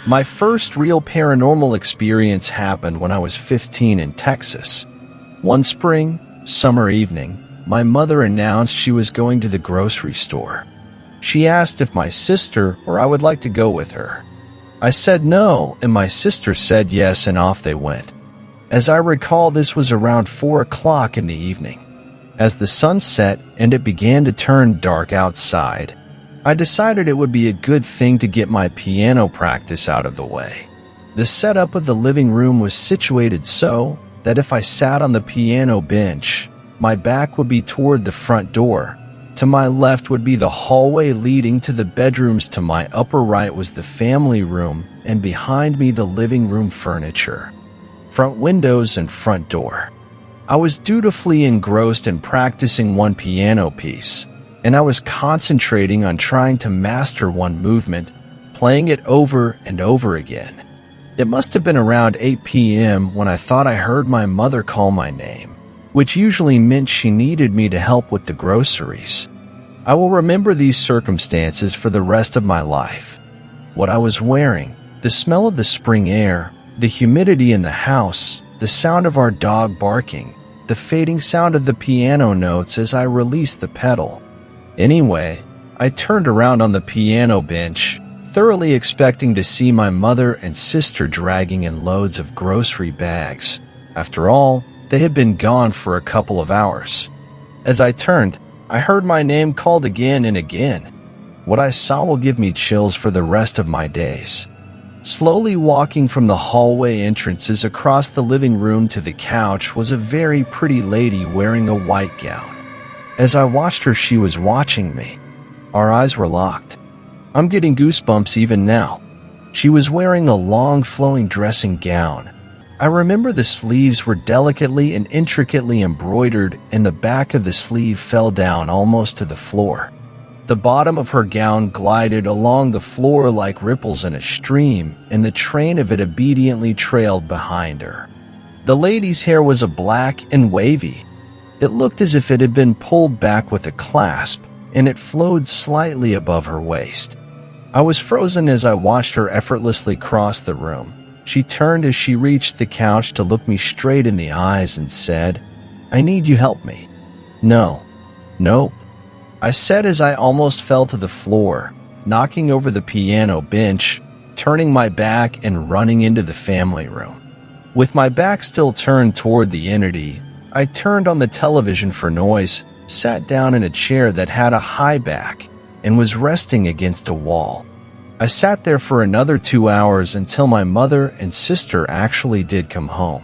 My first real paranormal experience happened when I was 15 in Texas. One spring, summer evening, my mother announced she was going to the grocery store. She asked if my sister or I would like to go with her. I said no, and my sister said yes, and off they went. As I recall, this was around 4 o'clock in the evening. As the sun set and it began to turn dark outside, I decided it would be a good thing to get my piano practice out of the way. The setup of the living room was situated so that if I sat on the piano bench, my back would be toward the front door. To my left would be the hallway leading to the bedrooms. To my upper right was the family room, and behind me the living room furniture, front windows, and front door. I was dutifully engrossed in practicing one piano piece, and I was concentrating on trying to master one movement, playing it over and over again. It must have been around 8 p.m. when I thought I heard my mother call my name, which usually meant she needed me to help with the groceries. I will remember these circumstances for the rest of my life. What I was wearing, the smell of the spring air, the humidity in the house, the sound of our dog barking, the fading sound of the piano notes as I released the pedal. Anyway, I turned around on the piano bench, thoroughly expecting to see my mother and sister dragging in loads of grocery bags. After all, they had been gone for a couple of hours. As I turned, I heard my name called again and again. What I saw will give me chills for the rest of my days. Slowly walking from the hallway entrances across the living room to the couch was a very pretty lady wearing a white gown. As I watched her, she was watching me. Our eyes were locked. I'm getting goosebumps even now. She was wearing a long flowing dressing gown. I remember the sleeves were delicately and intricately embroidered, and the back of the sleeve fell down almost to the floor. The bottom of her gown glided along the floor like ripples in a stream, and the train of it obediently trailed behind her. The lady's hair was a black and wavy. It looked as if it had been pulled back with a clasp, and it flowed slightly above her waist. I was frozen as I watched her effortlessly cross the room. She turned as she reached the couch to look me straight in the eyes and said, "I need you help me." "No. Nope," I said as I almost fell to the floor, knocking over the piano bench, turning my back and running into the family room. With my back still turned toward the entity, I turned on the television for noise, sat down in a chair that had a high back, and was resting against a wall. I sat there for another 2 hours until my mother and sister actually did come home.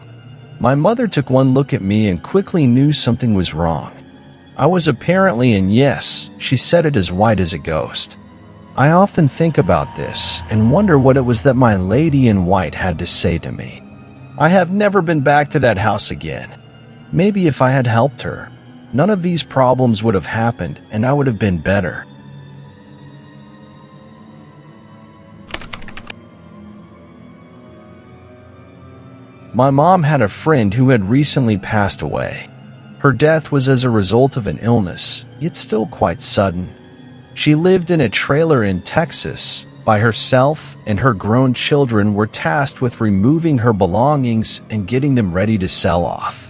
My mother took one look at me and quickly knew something was wrong. I was apparently, and yes, she said it as white as a ghost. I often think about this and wonder what it was that my lady in white had to say to me. I have never been back to that house again. Maybe if I had helped her, none of these problems would have happened and I would have been better. My mom had a friend who had recently passed away. Her death was as a result of an illness, yet still quite sudden. She lived in a trailer in Texas by herself, and her grown children were tasked with removing her belongings and getting them ready to sell off.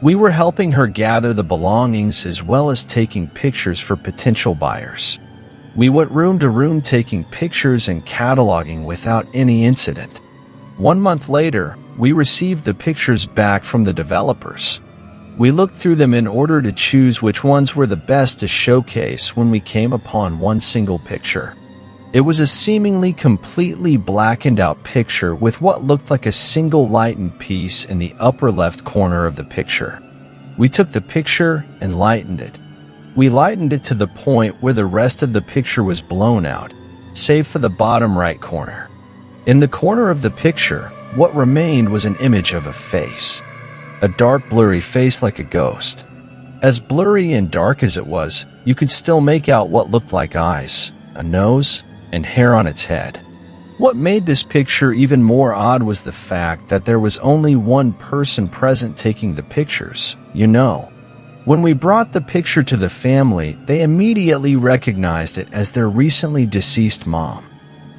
We were helping her gather the belongings as well as taking pictures for potential buyers. We went room to room taking pictures and cataloging without any incident. 1 month later, we received the pictures back from the developers. We looked through them in order to choose which ones were the best to showcase when we came upon one single picture. It was a seemingly completely blackened out picture with what looked like a single lightened piece in the upper left corner of the picture. We took the picture and lightened it. We lightened it to the point where the rest of the picture was blown out, save for the bottom right corner. In the corner of the picture, what remained was an image of a face. A dark, blurry face like a ghost. As blurry and dark as it was, you could still make out what looked like eyes, a nose, and hair on its head. What made this picture even more odd was the fact that there was only one person present taking the pictures, you know. When we brought the picture to the family, they immediately recognized it as their recently deceased mom.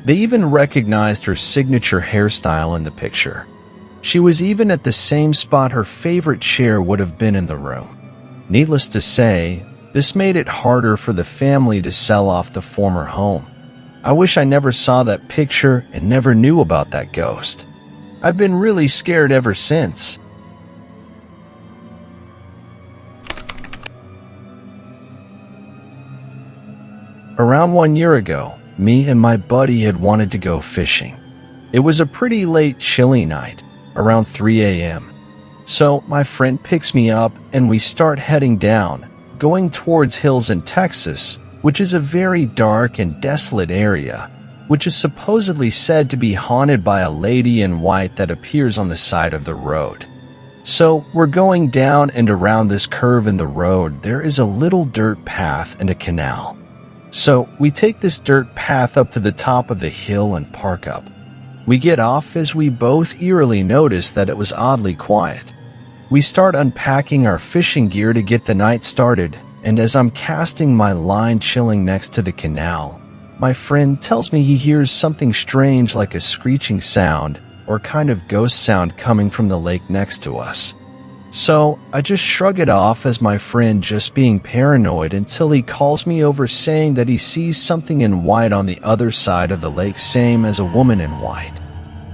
They even recognized her signature hairstyle in the picture. She was even at the same spot her favorite chair would have been in the room. Needless to say, this made it harder for the family to sell off the former home. I wish I never saw that picture and never knew about that ghost. I've been really scared ever since. Around 1 year ago, me and my buddy had wanted to go fishing. It was a pretty late, chilly night, around 3 a.m. So my friend picks me up and we start heading down, going towards hills in Texas, which is a very dark and desolate area, which is supposedly said to be haunted by a lady in white that appears on the side of the road. So we're going down, and around this curve in the road there is a little dirt path and a canal. So we take this dirt path up to the top of the hill and park up. We get off as we both eerily notice that it was oddly quiet. We start unpacking our fishing gear to get the night started, and as I'm casting my line chilling next to the canal, my friend tells me he hears something strange like a screeching sound or kind of ghost sound coming from the lake next to us. So I just shrug it off as my friend just being paranoid until he calls me over saying that he sees something in white on the other side of the lake, same as a woman in white.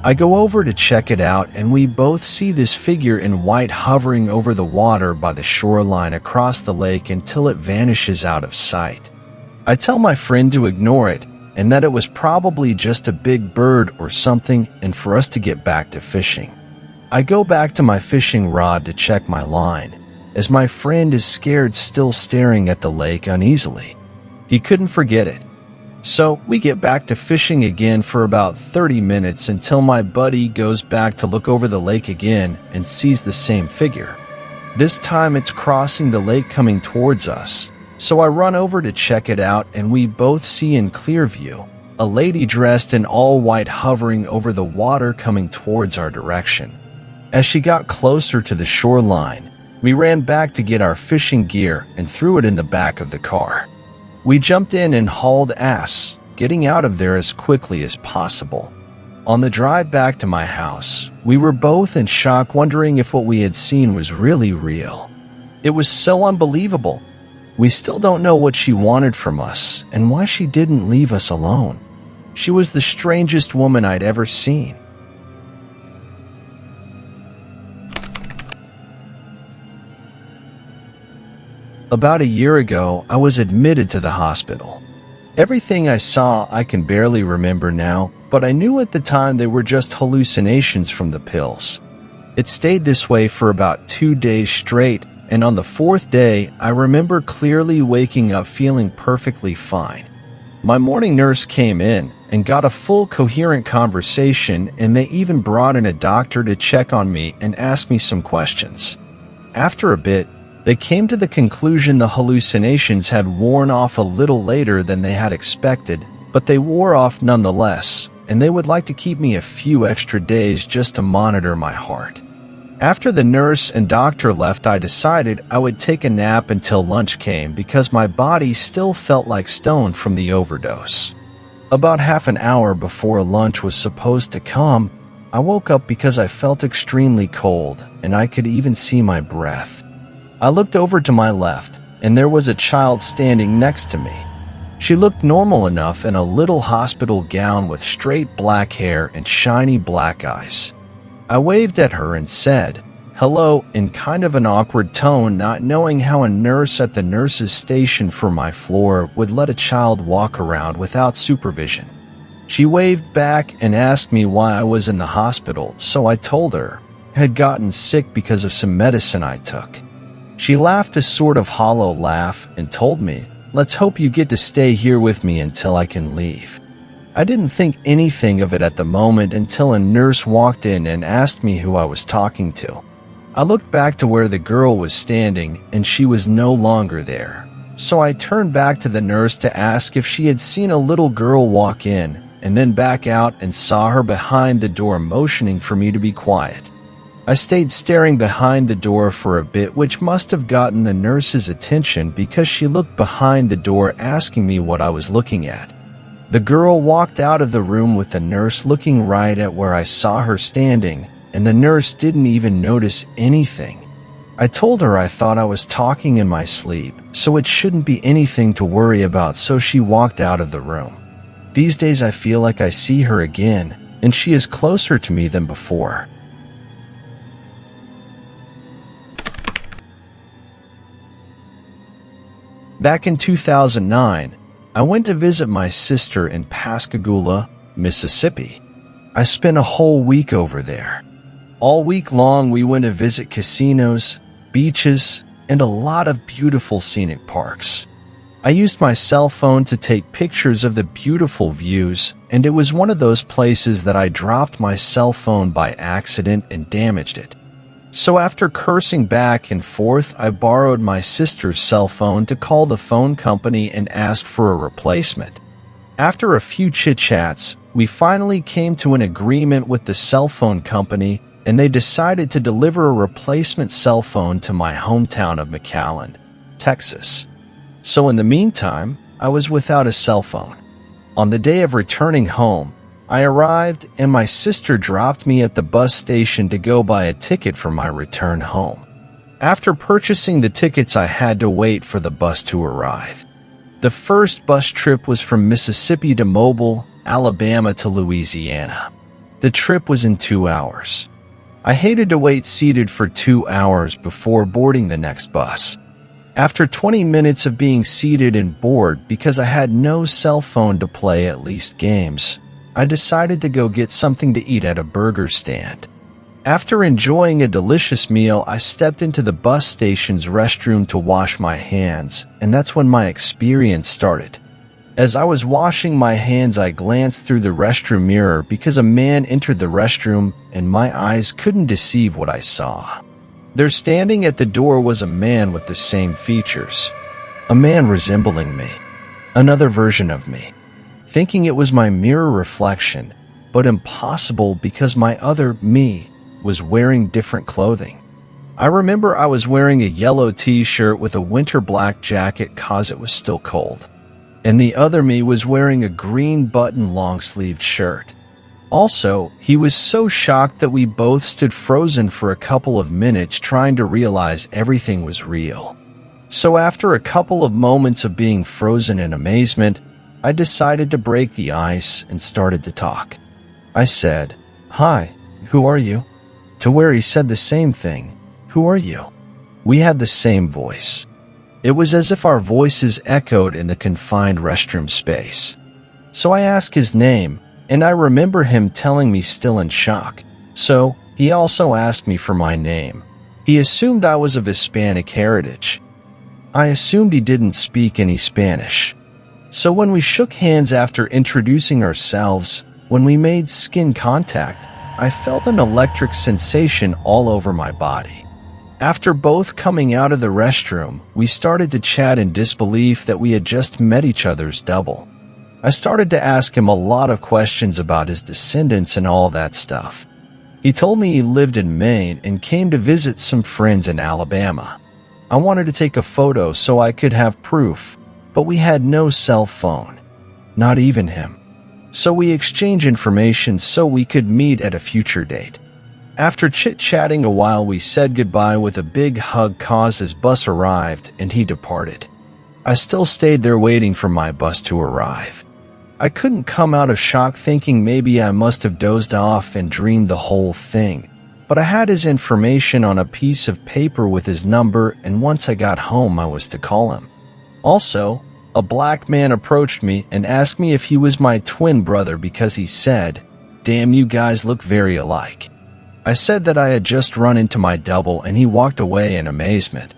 I go over to check it out and we both see this figure in white hovering over the water by the shoreline across the lake until it vanishes out of sight. I tell my friend to ignore it and that it was probably just a big bird or something and for us to get back to fishing. I go back to my fishing rod to check my line, as my friend is scared, still staring at the lake uneasily. He couldn't forget it. So we get back to fishing again for about 30 minutes until my buddy goes back to look over the lake again and sees the same figure. This time it's crossing the lake coming towards us. So I run over to check it out and we both see in clear view a lady dressed in all white hovering over the water coming towards our direction. As she got closer to the shoreline, we ran back to get our fishing gear and threw it in the back of the car. We jumped in and hauled ass, getting out of there as quickly as possible. On the drive back to my house, we were both in shock, wondering if what we had seen was really real. It was so unbelievable. We still don't know what she wanted from us and why she didn't leave us alone. She was the strangest woman I'd ever seen. About a year ago, I was admitted to the hospital. Everything I saw I can barely remember now, but I knew at the time they were just hallucinations from the pills. It stayed this way for about 2 days straight, and on the 4th day, I remember clearly waking up feeling perfectly fine. My morning nurse came in and got a full coherent conversation, and they even brought in a doctor to check on me and ask me some questions. After a bit, they came to the conclusion the hallucinations had worn off a little later than they had expected, but they wore off nonetheless, and they would like to keep me a few extra days just to monitor my heart. After the nurse and doctor left, I decided I would take a nap until lunch came because my body still felt like stone from the overdose. About half an hour before lunch was supposed to come, I woke up because I felt extremely cold, and I could even see my breath. I looked over to my left, and there was a child standing next to me. She looked normal enough in a little hospital gown with straight black hair and shiny black eyes. I waved at her and said, "Hello," in kind of an awkward tone, not knowing how a nurse at the nurse's station for my floor would let a child walk around without supervision. She waved back and asked me why I was in the hospital, so I told her I had gotten sick because of some medicine I took. She laughed a sort of hollow laugh and told me, "Let's hope you get to stay here with me until I can leave." I didn't think anything of it at the moment until a nurse walked in and asked me who I was talking to. I looked back to where the girl was standing and she was no longer there. So I turned back to the nurse to ask if she had seen a little girl walk in, and then back out and saw her behind the door motioning for me to be quiet. I stayed staring behind the door for a bit, which must have gotten the nurse's attention because she looked behind the door asking me what I was looking at. The girl walked out of the room with the nurse looking right at where I saw her standing, and the nurse didn't even notice anything. I told her I thought I was talking in my sleep, so it shouldn't be anything to worry about, so she walked out of the room. These days I feel like I see her again, and she is closer to me than before. Back in 2009, I went to visit my sister in Pascagoula, Mississippi. I spent a whole week over there. All week long we went to visit casinos, beaches, and a lot of beautiful scenic parks. I used my cell phone to take pictures of the beautiful views, and it was one of those places that I dropped my cell phone by accident and damaged it. So after cursing back and forth, I borrowed my sister's cell phone to call the phone company and ask for a replacement. After a few chit-chats, we finally came to an agreement with the cell phone company, and they decided to deliver a replacement cell phone to my hometown of McAllen, Texas. So in the meantime, I was without a cell phone. On the day of returning home, I arrived and my sister dropped me at the bus station to go buy a ticket for my return home. After purchasing the tickets, I had to wait for the bus to arrive. The first bus trip was from Mississippi to Mobile, Alabama to Louisiana. The trip was in 2 hours. I hated to wait seated for 2 hours before boarding the next bus. After 20 minutes of being seated and bored because I had no cell phone to play at least games, I decided to go get something to eat at a burger stand. After enjoying a delicious meal, I stepped into the bus station's restroom to wash my hands, and that's when my experience started. As I was washing my hands, I glanced through the restroom mirror because a man entered the restroom, and my eyes couldn't deceive what I saw. There standing at the door was a man with the same features. A man resembling me. Another version of me. Thinking it was my mirror reflection, but impossible because my other me was wearing different clothing. I remember I was wearing a yellow t-shirt with a winter black jacket cause it was still cold. And the other me was wearing a green button long-sleeved shirt. Also, he was so shocked that we both stood frozen for a couple of minutes trying to realize everything was real. So after a couple of moments of being frozen in amazement, I decided to break the ice and started to talk. I said, "Hi, who are you?" To where he said the same thing, "Who are you?" We had the same voice. It was as if our voices echoed in the confined restroom space. So I asked his name, and I remember him telling me still in shock. So he also asked me for my name. He assumed I was of Hispanic heritage. I assumed he didn't speak any Spanish. So when we shook hands after introducing ourselves, when we made skin contact, I felt an electric sensation all over my body. After both coming out of the restroom, we started to chat in disbelief that we had just met each other's double. I started to ask him a lot of questions about his descendants and all that stuff. He told me he lived in Maine and came to visit some friends in Alabama. I wanted to take a photo so I could have proof, but we had no cell phone, not even him. So we exchanged information so we could meet at a future date. After chit-chatting a while, we said goodbye with a big hug cause his bus arrived and he departed. I still stayed there waiting for my bus to arrive. I couldn't come out of shock thinking maybe I must have dozed off and dreamed the whole thing, but I had his information on a piece of paper with his number, and once I got home I was to call him. Also, a black man approached me and asked me if he was my twin brother because he said, "Damn, you guys look very alike." I said that I had just run into my double and he walked away in amazement.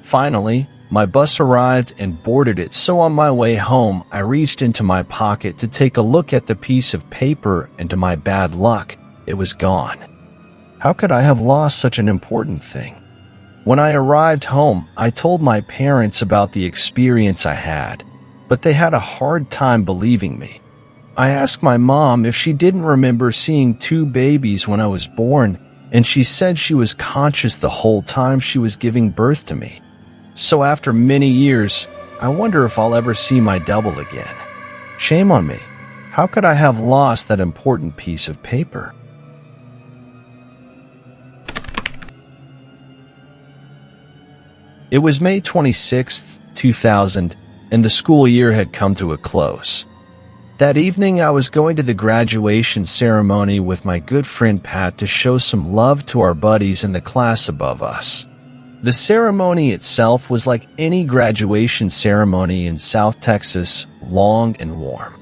Finally, my bus arrived and boarded it, so on my way home, I reached into my pocket to take a look at the piece of paper, and to my bad luck, it was gone. How could I have lost such an important thing? When I arrived home, I told my parents about the experience I had, but they had a hard time believing me. I asked my mom if she didn't remember seeing 2 babies when I was born, and she said she was conscious the whole time she was giving birth to me. So after many years, I wonder if I'll ever see my double again. Shame on me. How could I have lost that important piece of paper? It was May 26th, 2000, and the school year had come to a close. That evening, I was going to the graduation ceremony with my good friend Pat to show some love to our buddies in the class above us. The ceremony itself was like any graduation ceremony in South Texas, long and warm.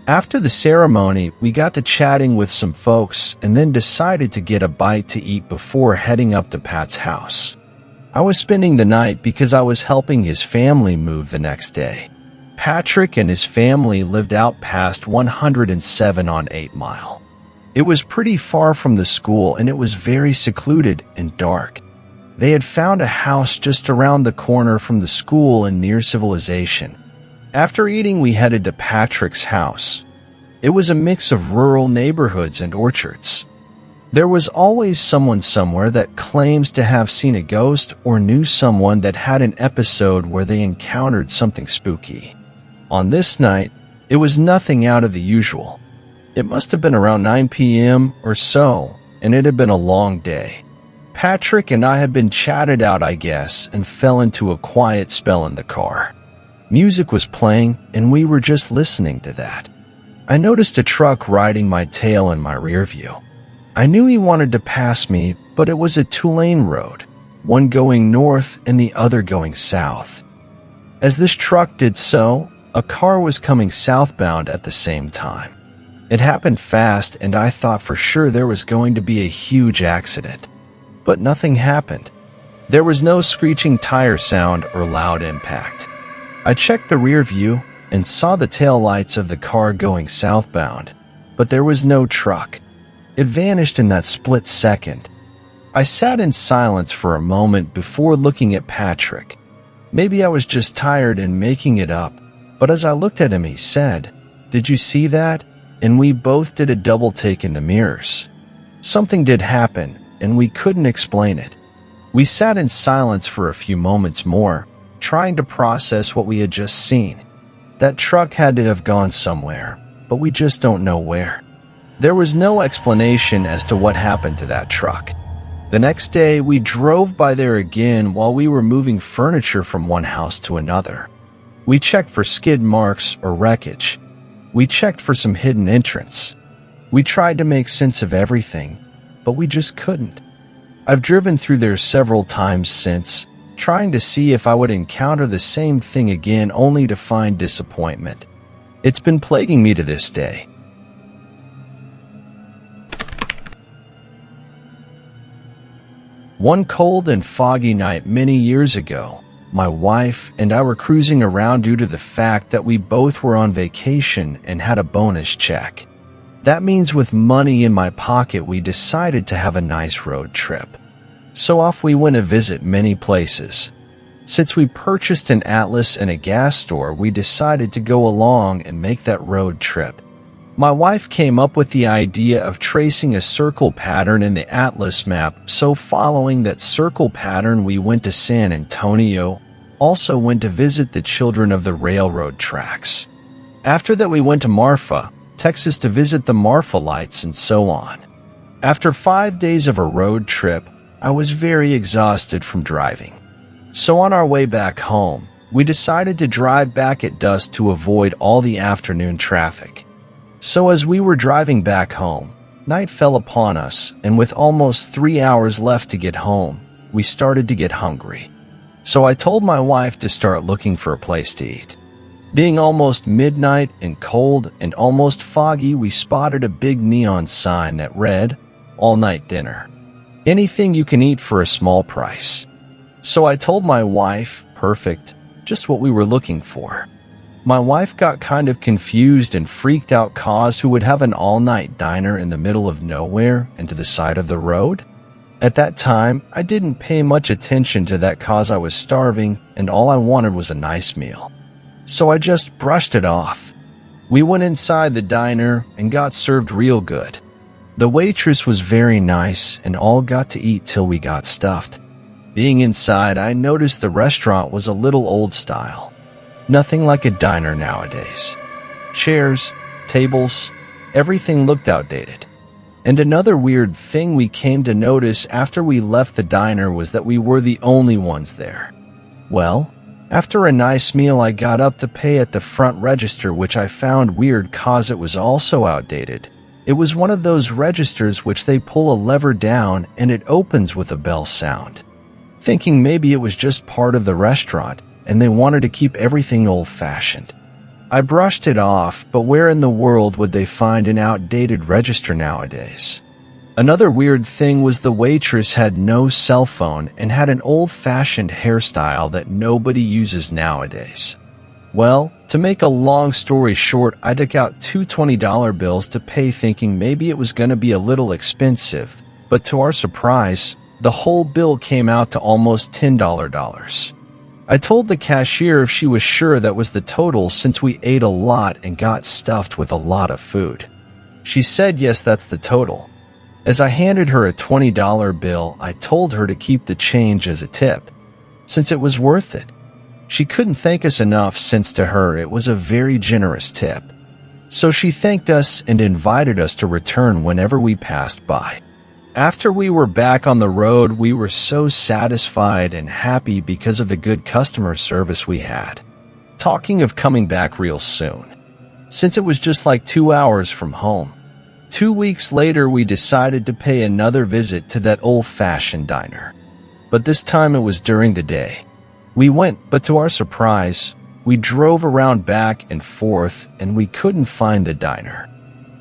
After the ceremony, we got to chatting with some folks and then decided to get a bite to eat before heading up to Pat's house. I was spending the night because I was helping his family move the next day. Patrick and his family lived out past 107 on 8 Mile. It was pretty far from the school and it was very secluded and dark. They had found a house just around the corner from the school and near civilization. After eating, we headed to Patrick's house. It was a mix of rural neighborhoods and orchards. There was always someone somewhere that claims to have seen a ghost or knew someone that had an episode where they encountered something spooky. On this night, it was nothing out of the usual. It must have been around 9 p.m. or so, and it had been a long day. Patrick and I had been chatted out, I guess, and fell into a quiet spell in the car. Music was playing, and we were just listening to that. I noticed a truck riding my tail in my rear view. I knew he wanted to pass me, but it was a two-lane road, one going north and the other going south. As this truck did so, a car was coming southbound at the same time. It happened fast, and I thought for sure there was going to be a huge accident. But nothing happened. There was no screeching tire sound or loud impact. I checked the rear view and saw the taillights of the car going southbound, but there was no truck. It vanished in that split second. I sat in silence for a moment before looking at Patrick. Maybe I was just tired and making it up, but as I looked at him, he said, "Did you see that?" And we both did a double take in the mirrors. Something did happen, and we couldn't explain it. We sat in silence for a few moments more, trying to process what we had just seen. That truck had to have gone somewhere, but we just don't know where. There was no explanation as to what happened to that truck. The next day, we drove by there again while we were moving furniture from one house to another. We checked for skid marks or wreckage. We checked for some hidden entrance. We tried to make sense of everything, but we just couldn't. I've driven through there several times since, trying to see if I would encounter the same thing again, only to find disappointment. It's been plaguing me to this day. One cold and foggy night many years ago, my wife and I were cruising around due to the fact that we both were on vacation and had a bonus check. That means with money in my pocket, we decided to have a nice road trip. So off we went to visit many places. Since we purchased an atlas and a gas store, we decided to go along and make that road trip. My wife came up with the idea of tracing a circle pattern in the atlas map, so following that circle pattern we went to San Antonio, also went to visit the children of the railroad tracks. After that we went to Marfa, Texas to visit the Marfa lights and so on. After 5 days of a road trip, I was very exhausted from driving. So on our way back home, we decided to drive back at dusk to avoid all the afternoon traffic. So as we were driving back home, night fell upon us, and with almost 3 hours left to get home, we started to get hungry. So I told my wife to start looking for a place to eat. Being almost midnight and cold and almost foggy, we spotted a big neon sign that read, "All Night Dinner. Anything you can eat for a small price." So I told my wife, perfect, just what we were looking for. My wife got kind of confused and freaked out cause who would have an all-night diner in the middle of nowhere and to the side of the road? At that time, I didn't pay much attention to that cause I was starving and all I wanted was a nice meal. So I just brushed it off. We went inside the diner and got served real good. The waitress was very nice and all got to eat till we got stuffed. Being inside, I noticed the restaurant was a little old style. Nothing like a diner nowadays. Chairs, tables, everything looked outdated. And another weird thing we came to notice after we left the diner was that we were the only ones there. Well, after a nice meal, I got up to pay at the front register, which I found weird cause it was also outdated. It was one of those registers which they pull a lever down and it opens with a bell sound. Thinking maybe it was just part of the restaurant and they wanted to keep everything old-fashioned. I brushed it off, but where in the world would they find an outdated register nowadays? Another weird thing was the waitress had no cell phone and had an old-fashioned hairstyle that nobody uses nowadays. Well, to make a long story short, I took out two $20 bills to pay, thinking maybe it was going to be a little expensive, but to our surprise, the whole bill came out to almost $10. I told the cashier if she was sure that was the total, since we ate a lot and got stuffed with a lot of food. She said yes, that's the total. As I handed her a $20 bill, I told her to keep the change as a tip, since it was worth it. She couldn't thank us enough, since to her it was a very generous tip. So she thanked us and invited us to return whenever we passed by. After we were back on the road, we were so satisfied and happy because of the good customer service we had. Talking of coming back real soon, since it was just like 2 hours from home. 2 weeks later, we decided to pay another visit to that old-fashioned diner. But this time it was during the day. We went, but to our surprise, we drove around back and forth and we couldn't find the diner.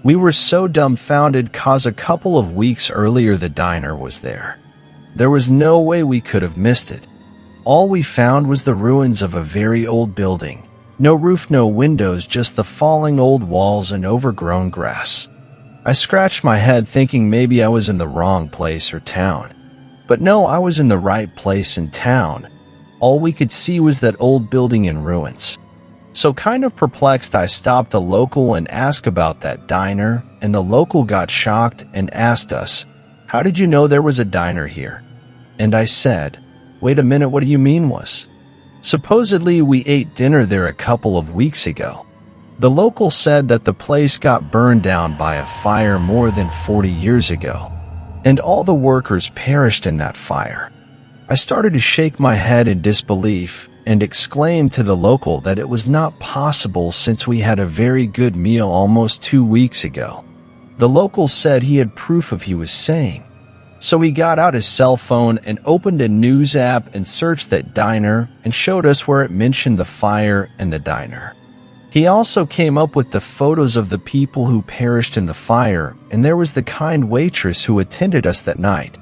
We were so dumbfounded cause a couple of weeks earlier the diner was there. There was no way we could have missed it. All we found was the ruins of a very old building. No roof, no windows, just the falling old walls and overgrown grass. I scratched my head thinking maybe I was in the wrong place or town. But no, I was in the right place in town. All we could see was that old building in ruins. So kind of perplexed, I stopped a local and asked about that diner, and the local got shocked and asked us, "How did you know there was a diner here?" And I said, "Wait a minute, what do you mean was?" Supposedly we ate dinner there a couple of weeks ago. The local said that the place got burned down by a fire more than 40 years ago, and all the workers perished in that fire. I started to shake my head in disbelief and exclaimed to the local that it was not possible, since we had a very good meal almost 2 weeks ago. The local said he had proof of he was saying. So he got out his cell phone and opened a news app and searched that diner and showed us where it mentioned the fire and the diner. He also came up with the photos of the people who perished in the fire, and there was the kind waitress who attended us that night.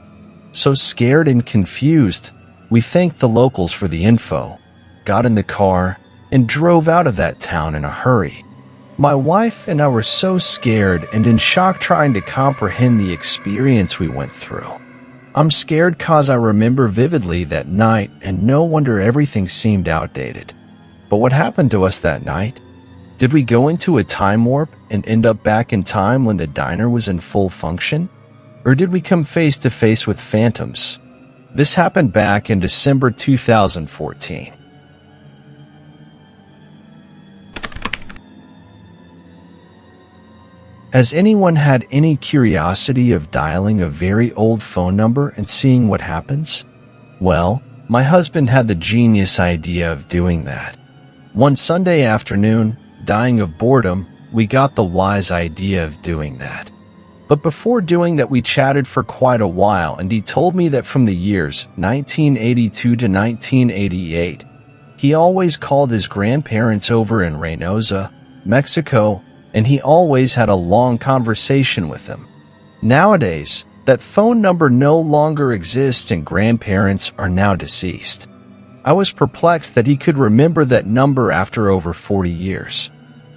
So scared and confused, we thanked the locals for the info, got in the car, and drove out of that town in a hurry. My wife and I were so scared and in shock, trying to comprehend the experience we went through. I'm scared cause I remember vividly that night, and no wonder everything seemed outdated. But what happened to us that night? Did we go into a time warp and end up back in time when the diner was in full function? Or did we come face to face with phantoms? This happened back in December 2014. Has anyone had any curiosity of dialing a very old phone number and seeing what happens? Well, my husband had the genius idea of doing that. One Sunday afternoon, dying of boredom, we got the wise idea of doing that. But before doing that, we chatted for quite a while, and he told me that from the years 1982 to 1988, he always called his grandparents over in Reynosa, Mexico, and he always had a long conversation with them. Nowadays, that phone number no longer exists and grandparents are now deceased. I was perplexed that he could remember that number after over 40 years.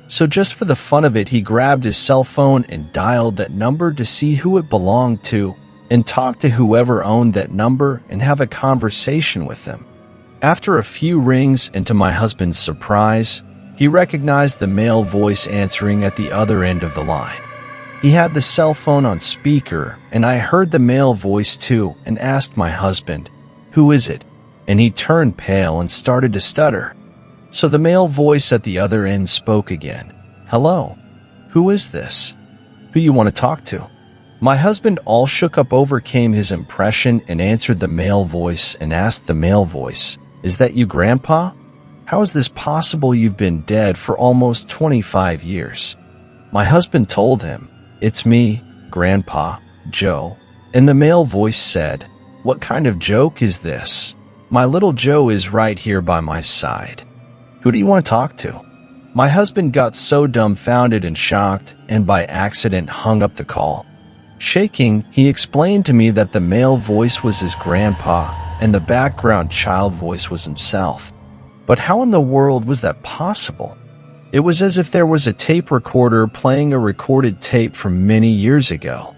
So just for the fun of it, he grabbed his cell phone and dialed that number to see who it belonged to and talk to whoever owned that number and have a conversation with them. After a few rings, and to my husband's surprise, he recognized the male voice answering at the other end of the line. He had the cell phone on speaker, and I heard the male voice too and asked my husband, "Who is it?" And he turned pale and started to stutter. So the male voice at the other end spoke again. "Hello. Who is this? Who you want to talk to? My husband, all shook up, overcame his impression and answered the male voice and asked the male voice, "Is that you, Grandpa? How is this possible? You've been dead for almost 25 years. My husband told him, "It's me, Grandpa, Joe." And the male voice said, "What kind of joke is this? My little Joe is right here by my side. Who do you want to talk to?" My husband got so dumbfounded and shocked, and by accident hung up the call. Shaking, he explained to me that the male voice was his grandpa, and the background child voice was himself. But how in the world was that possible? It was as if there was a tape recorder playing a recorded tape from many years ago.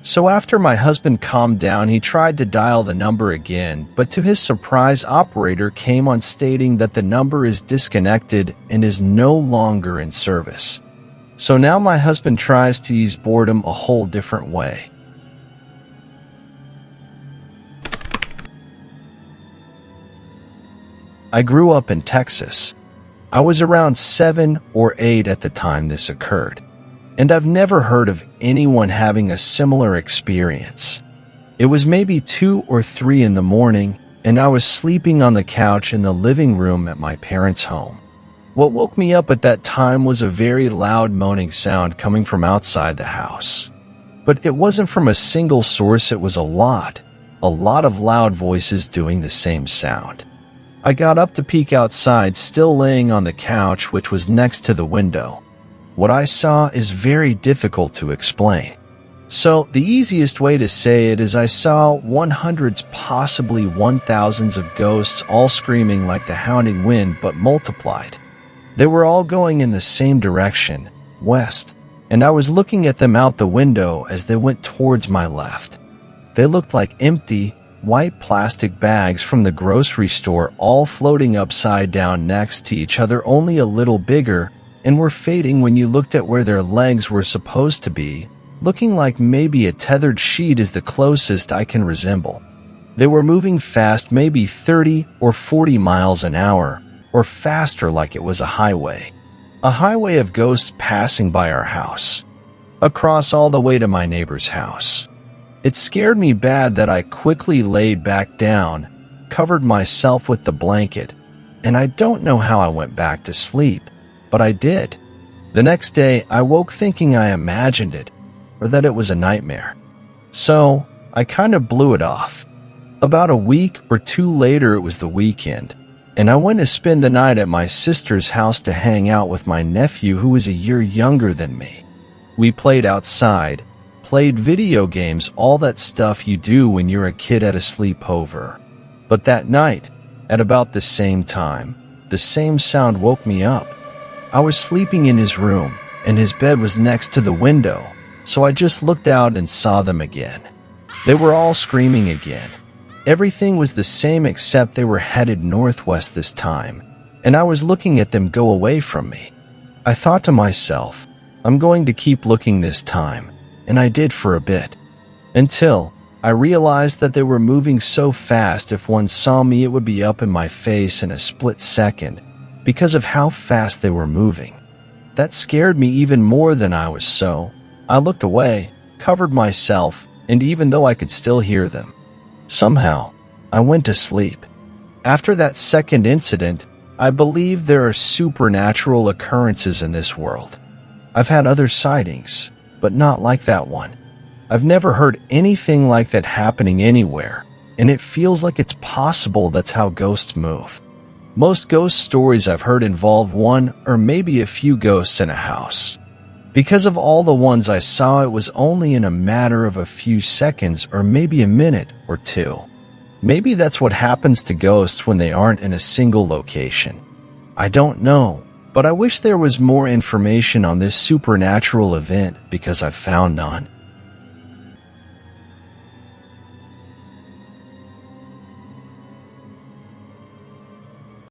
So after my husband calmed down, he tried to dial the number again, but to his surprise, operator came on stating that the number is disconnected and is no longer in service. So now my husband tries to use boredom a whole different way. I grew up in Texas. I was around 7 or 8 at the time this occurred, and I've never heard of anyone having a similar experience. It was maybe 2 or 3 in the morning, and I was sleeping on the couch in the living room at my parents' home. What woke me up at that time was a very loud moaning sound coming from outside the house. But it wasn't from a single source, it was a lot of loud voices doing the same sound. I got up to peek outside, still laying on the couch, which was next to the window. What I saw is very difficult to explain. So the easiest way to say it is I saw 100s, possibly 1,000s of ghosts, all screaming like the hounding wind, but multiplied. They were all going in the same direction, west, and I was looking at them out the window as they went towards my left. They looked like empty, white plastic bags from the grocery store, all floating upside down next to each other, only a little bigger, and were fading when you looked at where their legs were supposed to be, looking like maybe a tethered sheet is the closest I can resemble. They were moving fast, maybe 30 or 40 miles an hour, or faster, like it was a highway. A highway of ghosts passing by our house, across all the way to my neighbor's house. It scared me bad that I quickly laid back down, covered myself with the blanket, and I don't know how I went back to sleep, but I did. The next day, I woke thinking I imagined it, or that it was a nightmare. So, I kind of blew it off. About a week or 2 later, it was the weekend, and I went to spend the night at my sister's house to hang out with my nephew, who was a year younger than me. We played outside, played video games, all that stuff you do when you're a kid at a sleepover. But that night, at about the same time, the same sound woke me up. I was sleeping in his room, and his bed was next to the window, so I just looked out and saw them again. They were all screaming again. Everything was the same except they were headed northwest this time, and I was looking at them go away from me. I thought to myself, I'm going to keep looking this time, and I did for a bit, until I realized that they were moving so fast if one saw me it would be up in my face in a split second because of how fast they were moving. That scared me even more than I was, so I looked away, covered myself, and even though I could still hear them, somehow, I went to sleep. After that second incident, I believe there are supernatural occurrences in this world. I've had other sightings, but not like that one. I've never heard anything like that happening anywhere, and it feels like it's possible that's how ghosts move. Most ghost stories I've heard involve one or maybe a few ghosts in a house. Because of all the ones I saw, it was only in a matter of a few seconds or maybe a minute or 2. Maybe that's what happens to ghosts when they aren't in a single location. I don't know, but I wish there was more information on this supernatural event because I've found none.